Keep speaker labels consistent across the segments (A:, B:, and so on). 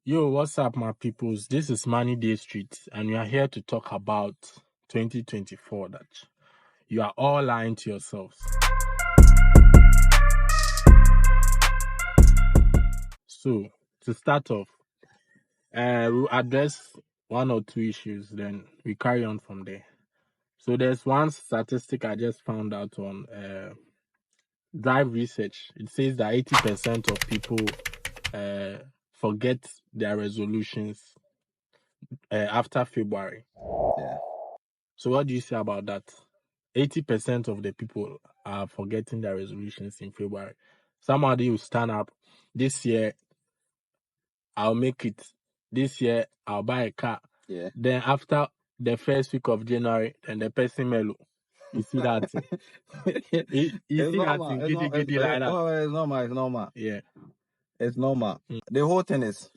A: Yo, what's up, my peoples? This is Money Day Street, and we are here to talk about 2024. That you are all lying to yourselves. So, to start off, we'll address one or two issues, then we carry on from there. So, there's one statistic I just found out on Drive Research. It says that 80% of people forget their resolutions after February.
B: Yeah.
A: So what do you say about that? 80% of the people are forgetting their resolutions in February. Somebody will stand up this year, I'll make it. This year, I'll buy a car.
B: Yeah.
A: Then after the first week of January, then the person mellow. You see that thing? You see that thing? Giddy like that.
B: Oh, it's normal.
A: Yeah.
B: It's normal. The whole thing is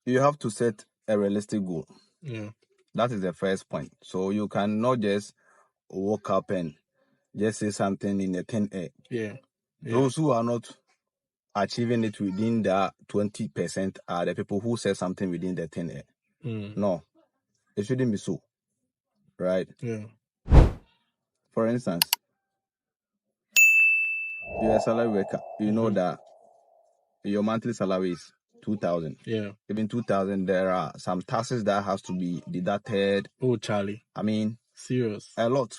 B: you have to set a realistic goal.
A: Yeah.
B: That is the first point. So you cannot just walk up and just say something in the 10 air.
A: Yeah.
B: Those who are not achieving it within the 20% are the people who say something within the 10 air. No, it shouldn't be so. Right?
A: Yeah.
B: For instance, you're a salary worker. You know that your monthly salary is 2,000.
A: Yeah.
B: Even 2,000, there are some taxes that has to be deducted.
A: Oh, Charlie.
B: I mean,
A: serious.
B: A lot.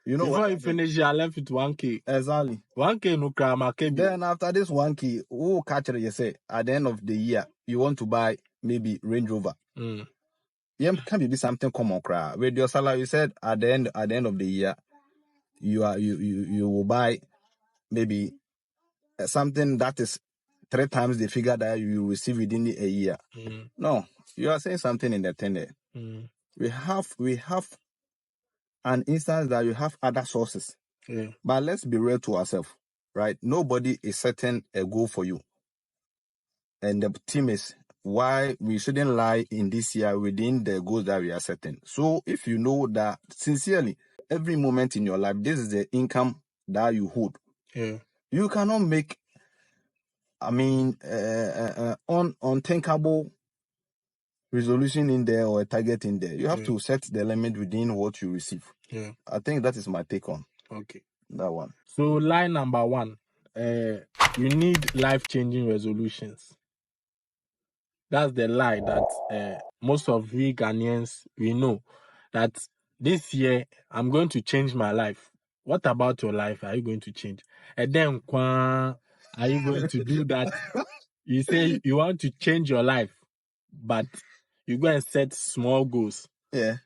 B: You know
A: Before
B: what?
A: you finish, you are left with 1K.
B: Exactly.
A: 1K no krama.
B: Then after this 1K, who catch it? You say at the end of the year, you want to buy maybe Range Rover. Yeah, can be something common cry. With your salary, you said at the end of the year, you will buy maybe something that is 3 times the figure that you receive within a year. No, you are saying something in the 10 We have an instance that you have other sources. But let's be real to ourselves, right? Nobody is setting a goal for you. And the team is why we shouldn't lie in this year within the goals that we are setting. So if you know that sincerely, every moment in your life, this is the income that you hold. You cannot make, unthinkable resolution in there or a target in there. You have to set the limit within what you receive. I think that is my take on that one.
A: So line number 1, you need life-changing resolutions. That's the lie that most of we Ghanaians, we know that this year I'm going to change my life. What about your life? Are you going to change? And then, are you going to do that? You say you want to change your life, but you go and set small goals.
B: Yeah.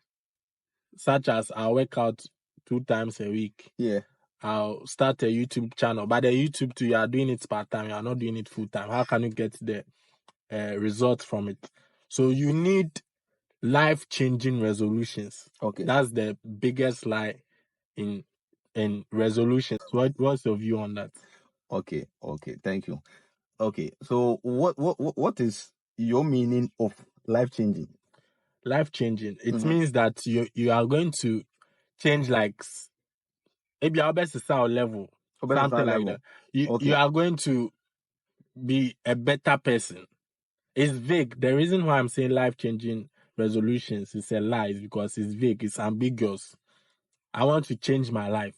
A: Such as I'll work out 2 times a week.
B: Yeah.
A: I'll start a YouTube channel. But the YouTube too, you are doing it part-time. You are not doing it full-time. How can you get the result from it? So you need life-changing resolutions.
B: Okay.
A: That's the biggest lie in resolutions. What's your view on that?
B: Okay. Thank you. Okay. So what is your meaning of life-changing?
A: Life-changing. It means that you are going to change like maybe our best is our level. Something like that. You are going to be a better person. It's vague. The reason why I'm saying life-changing resolutions is a lie is because it's vague, it's ambiguous. I want to change my life.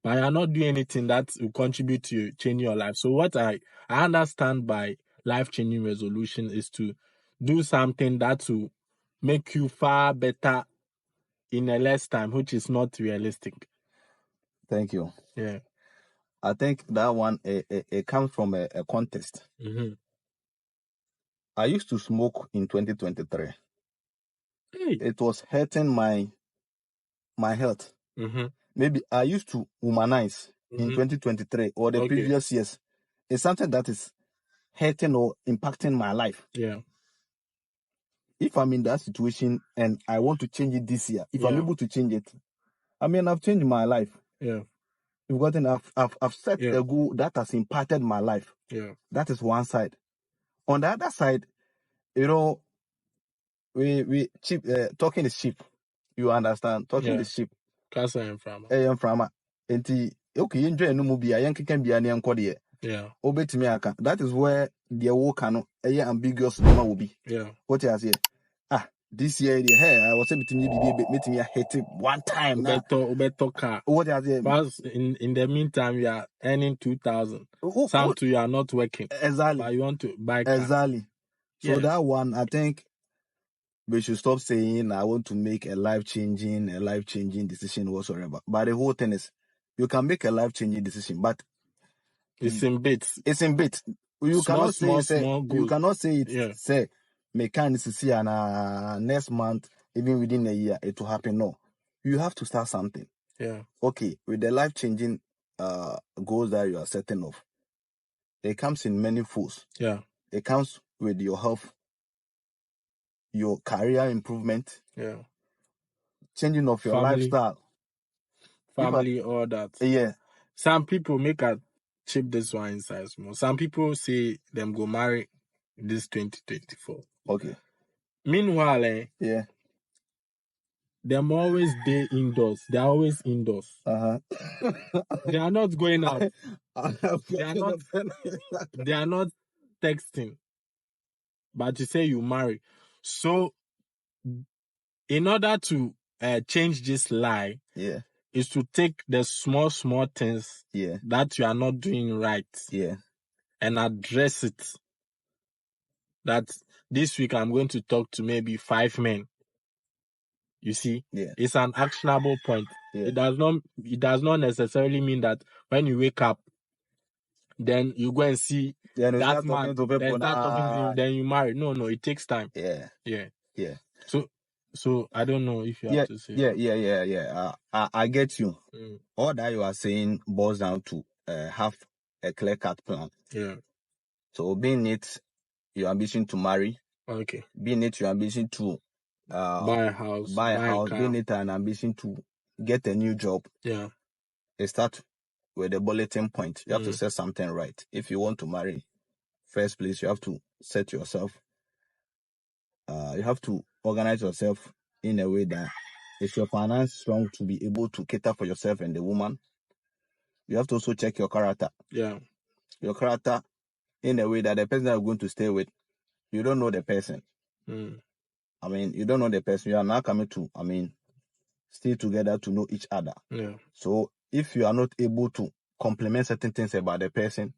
A: But I'm not doing anything that will contribute to changing your life. So what I understand by life-changing resolution is to do something that will make you far better in a less time, which is not realistic.
B: Thank you.
A: Yeah.
B: I think that one it comes from a context. I used to smoke in 2023. It was hurting my health. Maybe I used to womanize in 2023 or the previous years. It's something that is hurting or impacting my life.
A: Yeah.
B: If I'm in that situation and I want to change it this year, if I'm able to change it, I've changed my life.
A: Yeah.
B: I've set a goal that has impacted my life.
A: Yeah.
B: That is one side. On the other side, we cheap. Talking is cheap. You understand? Talking is cheap.
A: Kasa and Frama.
B: Frama. Enti okay, enjoy no mu bia yen keken bia ne enko de.
A: Yeah.
B: Obetimi aka. That is where the work can ambiguous will be.
A: Yeah.
B: What you say? This year, hey, I was able to meet me hit it one time.
A: Ubeto car.
B: What you say?
A: Because in the meantime, you are earning 2,000. Some two you are not working.
B: Exactly.
A: But you want to buy car.
B: Exactly. So that one, I think we should stop saying I want to make a life-changing decision whatsoever. But the whole thing is, you can make a life-changing decision, but
A: it's in bits.
B: It's in bits. You cannot say it. Say, mechanics see and next month, even within a year, it will happen. No, you have to start something.
A: Yeah.
B: Okay, with the life-changing goals that you are setting off, it comes in many folds.
A: Yeah.
B: It comes with your health, your career improvement.
A: Yeah.
B: Changing of your lifestyle.
A: Family, all that.
B: Yeah.
A: Some people make a chip this one inside small. Some people say them go marry this 2024.
B: Okay.
A: Meanwhile,
B: yeah,
A: them always day indoors. They're always indoors. They are not going out. They are not texting. But you say you marry. So in order to change this lie, is to take the small things that you are not doing right and address it. That this week I'm going to talk to maybe 5 men. You see, it's an actionable point. It does not necessarily mean that when you wake up, then you go and see that man, then start talking to him, then you marry. No, it takes time. Yeah. So I don't know if you have to say.
B: Yeah. I get you. All that you are saying boils down to have a clear-cut plan.
A: Yeah.
B: So being it your ambition to marry,
A: okay,
B: being it your ambition to
A: buy a house,
B: being it an ambition to get a new job.
A: Yeah.
B: It start with the bulletin point. You have to set something right. If you want to marry, first place you have to set yourself. You have to organize yourself in a way that is your finance strong to be able to cater for yourself and the woman. You have to also check your character.
A: Yeah.
B: Your character in a way that the person that you're going to stay with, you don't know the person. I mean, you don't know the person. You are now coming to, stay together to know each other.
A: Yeah.
B: So if you are not able to complement certain things about the person,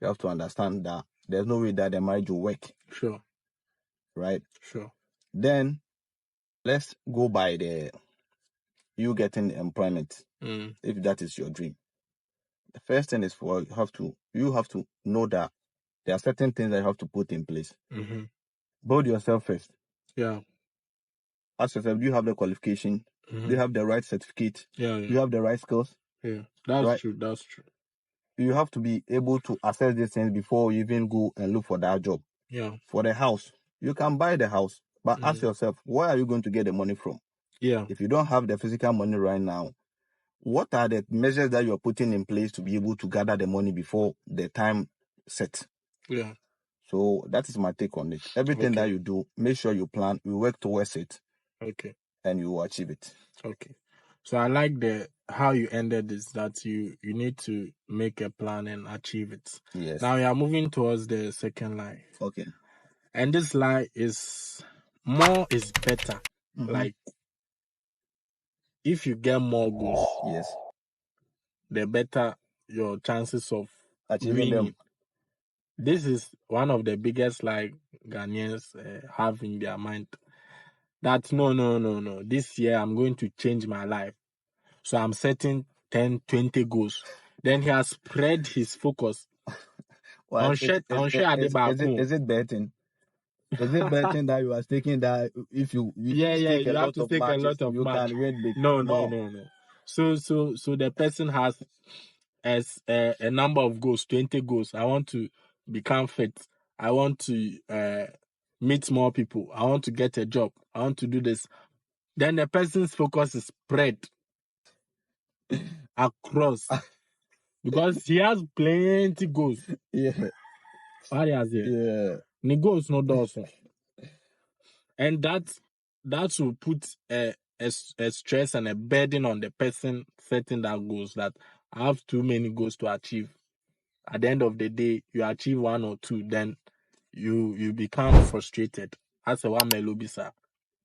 B: you have to understand that there's no way that the marriage will work.
A: Sure.
B: Right?
A: Sure.
B: Then let's go by you getting employment. If that is your dream. The first thing is you have to know that there are certain things that you have to put in place. Build yourself first.
A: Yeah.
B: Ask yourself, do you have the qualification? Do you have the right certificate?
A: Yeah.
B: Do you have the right skills?
A: Yeah. That's true.
B: You have to be able to assess these things before you even go and look for that job.
A: Yeah.
B: For the house, you can buy the house, but ask yourself, where are you going to get the money from?
A: Yeah.
B: If you don't have the physical money right now, what are the measures that you're putting in place to be able to gather the money before the time set?
A: Yeah.
B: So that is my take on it. Everything that you do, make sure you plan, you work towards it.
A: Okay.
B: And you will achieve it.
A: Okay. So I like how you ended this, that you need to make a plan and achieve it.
B: Yes.
A: Now you are moving towards the second line.
B: Okay.
A: And this line is more is better. Like if you get more goals,
B: yes,
A: the better your chances of
B: achieving
A: winning.
B: them.
A: This is one of the biggest Ghanaians have in their mind. That no. This year I'm going to change my life. So I'm setting 10, 20 goals. Then he has spread his focus on
B: Is it betting? Is it betting that you are taking that if you
A: have to take a lot of
B: you
A: matches.
B: can win big?
A: No. So the person has as a number of goals, 20 goals. I want to become fit. I want to meet more people. I want to get a job. I want to do this. Then the person's focus is spread across because he has plenty goals.
B: Yeah.
A: What has he?
B: Yeah.
A: The goals no does. And that will put a stress and a burden on the person setting that goals, that I have too many goals to achieve. at the end of the day you achieve 1 or 2, then you become frustrated. As a one melobisa,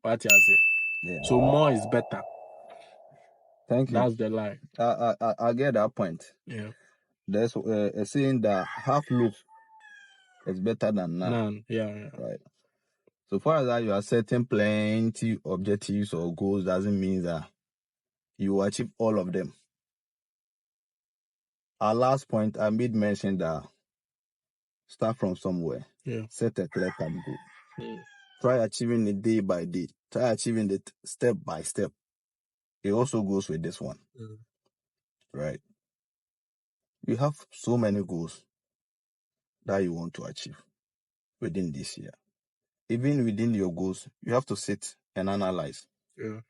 A: what you say?
B: Yeah.
A: So more is better.
B: Thank you.
A: That's the line.
B: I get that point.
A: Yeah.
B: There's a saying that half loaf is better than none.
A: Yeah.
B: Right. So far as that you are setting plenty objectives or goals doesn't mean that you will achieve all of them. Our last point, I made mention that start from somewhere.
A: Yeah.
B: Set a clear-cut goal. Try achieving it day by day. Try achieving it step by step. It also goes with this one. Right? You have so many goals that you want to achieve within this year. Even within your goals, you have to sit and analyze.
A: Yeah.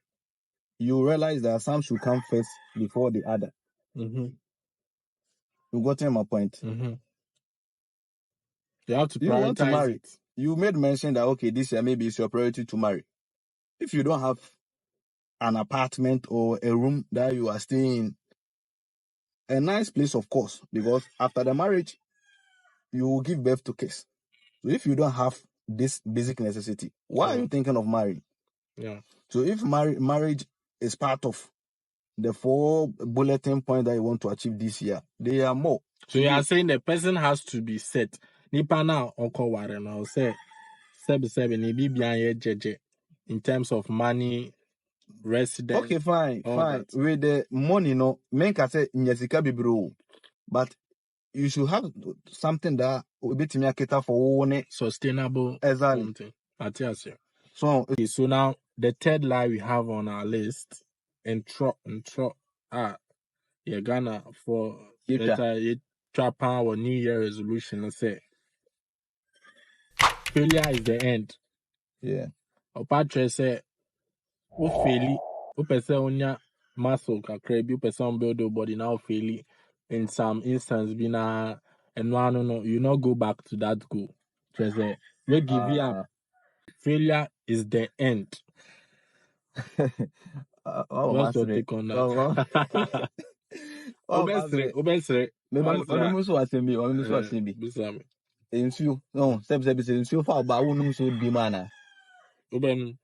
B: You realize that some should come first before the other. You got my point?
A: You have to prioritize.
B: You want to marry. You made mention that, okay, this year maybe it's your priority to marry. If you don't have an apartment or a room that you are staying in, a nice place, of course, because after the marriage, you will give birth to kids. So if you don't have this basic necessity, why are you thinking of marrying?
A: Yeah.
B: So if marriage is part of the 4 bulletin points that you want to achieve this year, there are more.
A: So you are saying the person has to be set. Nipa na onko ware na say sebi ni bibia jeje in terms of money, residence.
B: Okay, fine. That. With the money, no, men can say nyesika bibro, but you should have something that will be to cater for one
A: sustainable.
B: Exactly.
A: Something.
B: So
A: okay, so now the third line we have on our list, intro. Ghana for trap our New Year resolution and say failure is the end.
B: Yeah.
A: Opatre say o faili, o pese onya muscle kakra bi, o pese on build your body now faili in some instance be na and no you not go back to that goal. Just say we give you up. Failure is the end. What's your take on that? Obesre.
B: Nsuo no sɛbisɛbi nsuo fa ɔbaa wo nom so bi mu ana
A: Obenu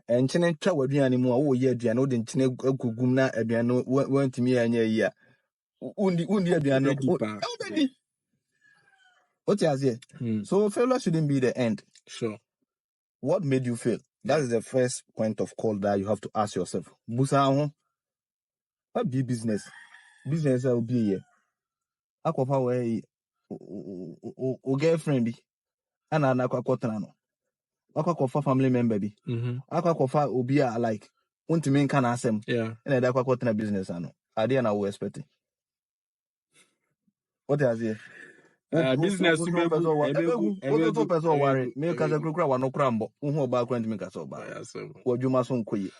B: nkyene twa w'aduane mu a woyɛ aduane wode nkyene agugum na aduane wantumi anyɛ yi a wondi aduane wobɛdi what you say? So failure shouldn't be the end.
A: Sure.
B: What made you fail? That is the first point of call that you have to ask yourself. Busa what be business will be here. Akwafa we o girlfriend bi ana na akwakotra no. Akwakofa family member bi. Akwakofa obi a like untimi nka na asem.
A: Yeah.
B: Na da akwakotra business ano. Ade na we expect. What you say?
A: Business
B: to person worry me ka kura wa no kura mbo hu oba kura ntimi ka so ba wadwuma so nkoye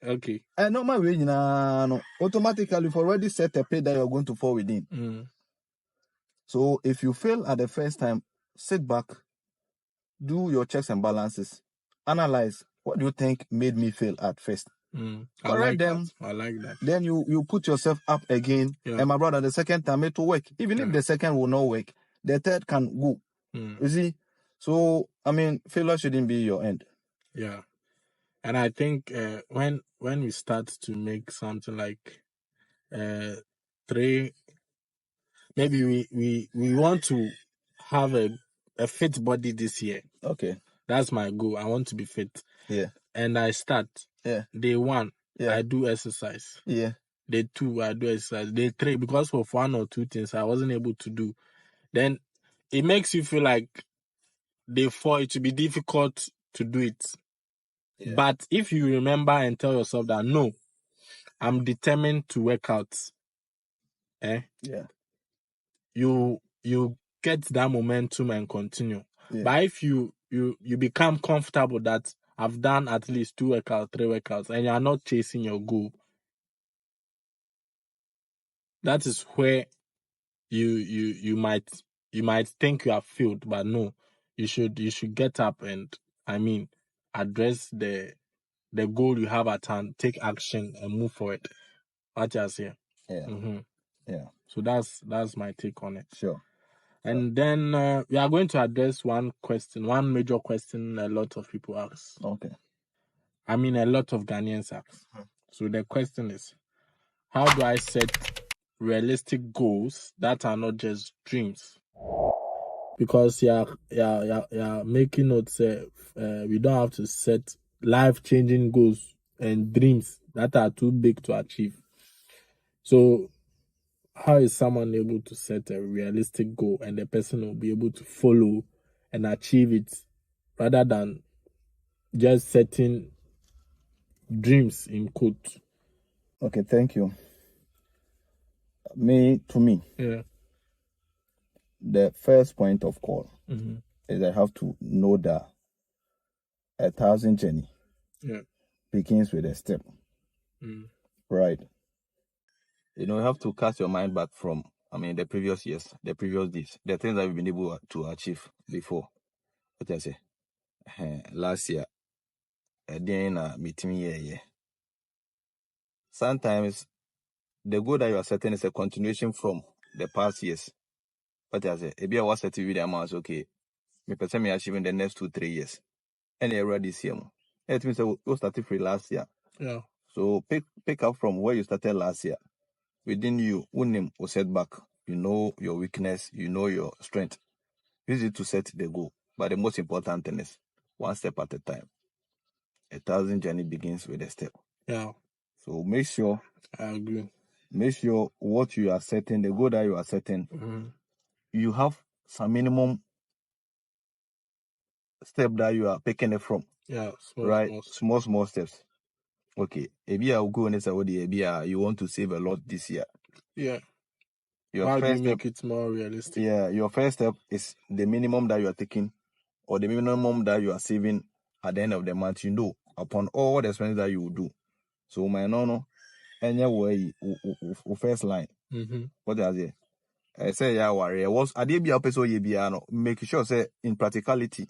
A: okay
B: and normal way nyina no automatically you've already set a pay that you're going to fall within. So if you fail at the first time, sit back, do your checks and balances, analyze what do you think made me fail at first.
A: I like that.
B: Then you put yourself up again. Yeah. And my brother, the second time it will work. Even if the second will not work, the third can go. You see? So, I mean, failure shouldn't be your end.
A: Yeah. And I think when we start to make something like 3, maybe we want to have a fit body this year.
B: Okay.
A: That's my goal. I want to be fit.
B: Yeah.
A: And I start.
B: Yeah.
A: Day 1,
B: yeah.
A: I do exercise.
B: Yeah.
A: Day 2, I do exercise. Day 3, because of 1 or 2 things I wasn't able to do. Then it makes you feel like day 4 it will be difficult to do it. Yeah. But if you remember and tell yourself that no, I'm determined to work out.
B: Yeah.
A: You get that momentum and continue. Yeah. But if you become comfortable that I've done at least 2 workouts, 3 workouts, and you are not chasing your goal, that is where you might think you have failed, but no, you should get up and address the goal you have at hand, take action and move forward. What you say?
B: Yeah. Yeah.
A: So that's my take on it.
B: Sure.
A: And then we are going to address one major question a lot of people ask.
B: Okay.
A: I mean, a lot of Ghanaians ask. So the question is, how do I set realistic goals that are not just dreams? Because making notes. We don't have to set life-changing goals and dreams that are too big to achieve. So, how is someone able to set a realistic goal and the person will be able to follow and achieve it, rather than just setting dreams in quote?
B: Okay, thank you. To me,
A: Yeah.
B: the first point of call
A: Mm-hmm.
B: is I have to know that 1,000 journey begins with a step. Right. You have to cast your mind back from, the previous years, the previous days, the things that we've been able to achieve before. What I say? Last year, then meeting year. Sometimes the goal that you are setting is a continuation from the past years. What I say? If you are setting with the amounts, okay, me person me achieve in the next 2-3 years. And you're this year. It means you started free last year.
A: Yeah.
B: So pick up from where you started last year. Within you, unim or setback. You know your weakness, you know your strength. Use it to set the goal. But the most important thing is one step at a time. 1,000 journey begins with a step.
A: Yeah.
B: So make sure.
A: I agree.
B: Make sure what you are setting, the goal that you are setting, you have some minimum step that you are picking it from.
A: Yeah.
B: Small steps. Okay. Maybe I'll go and say, you want to save a lot this year.
A: Yeah.
B: Your
A: How do you
B: first
A: make
B: step,
A: it more realistic?
B: Yeah, your first step is the minimum that you are taking, or the minimum that you are saving at the end of the month. Upon all the expenses that you will do. So my any way, first line. What does it? I say worry. Was I did be up so ye be make sure say in practicality,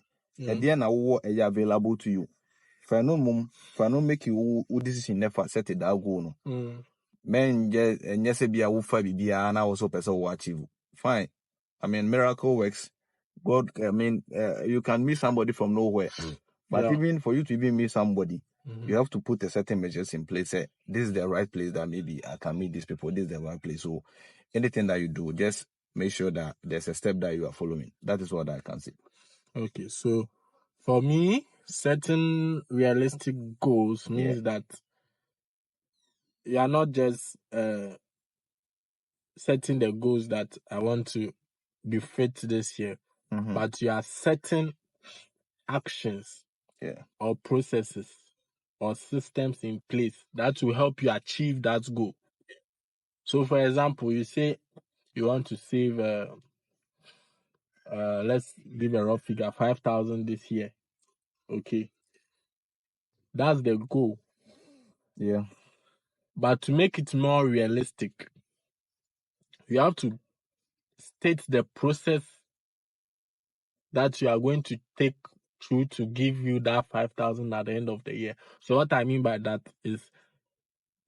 B: at the end I will available to you. If I no make you decision never set it that goal no. Men yes be a wufa bibia na also person will achieve. Fine. Miracle works. God, you can meet somebody from nowhere. But even for you to even meet somebody, you have to put a certain measures in place. Say, this is the right place that maybe I can meet these people. This is the right place. So anything that you do, just make sure that there's a step that you are following. That is what I can say.
A: Okay, so for me, setting realistic goals means that you are not just setting the goals that I want to be fit this year, but you are setting actions or processes or systems in place that will help you achieve that goal. So, for example, you say you want to save, let's give a rough figure, 5,000 this year. Okay, that's the goal.
B: Yeah.
A: But to make it more realistic, you have to state the process that you are going to take through to give you that 5,000 at the end of the year. So what I mean by that is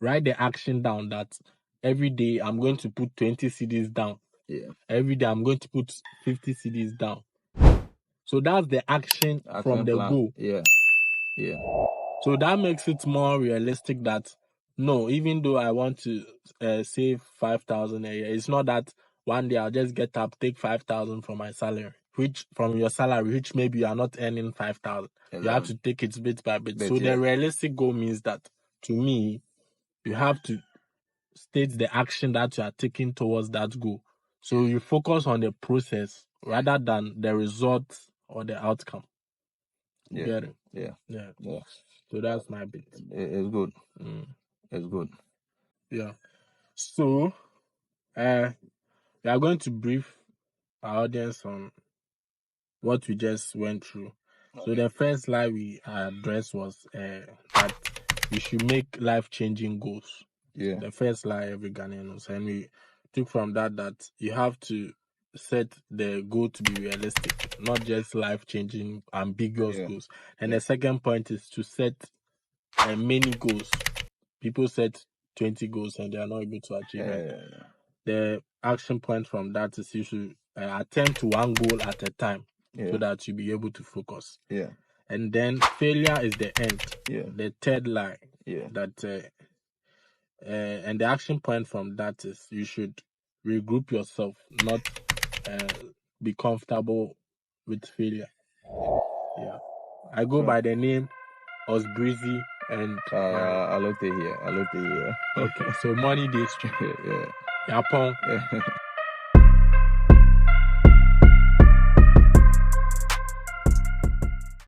A: write the action down that every day I'm going to put 20 CDs down.
B: Yeah.
A: Every day I'm going to put 50 CDs down. So that's the action from the
B: plan.
A: goal.
B: Yeah. Yeah.
A: So that makes it more realistic that no, even though I want to save 5,000 a year, it's not that one day I'll just get up, take 5,000 from my salary, which maybe you are not earning 5,000. You have to take it bit by bit. So the realistic goal means that, to me, you have to state the action that you are taking towards that goal. So you focus on the process rather than the result or the outcome. You get it?
B: Yeah.
A: So that's my bit.
B: It's good. It's good.
A: Yeah. So, we are going to brief our audience on what we just went through. So the first slide we addressed was that we should make life-changing goals.
B: Yeah.
A: The first slide every Ghanaian knows, and we took from that you have to set the goal to be realistic, not just life-changing, ambiguous goals. And the second point is to set many goals. People set 20 goals and they are not able to achieve it. the action point from that is you should attend to one goal at a time so that you'll be able to focus.
B: Yeah.
A: And then failure is the end.
B: Yeah.
A: The third line.
B: Yeah.
A: That and the action point from that is you should regroup yourself, not be comfortable with failure. Yeah. I go by the name Osbreezy and
B: I look here.
A: Okay, so money day street.
B: Yeah.
A: Yapon.
B: Yeah.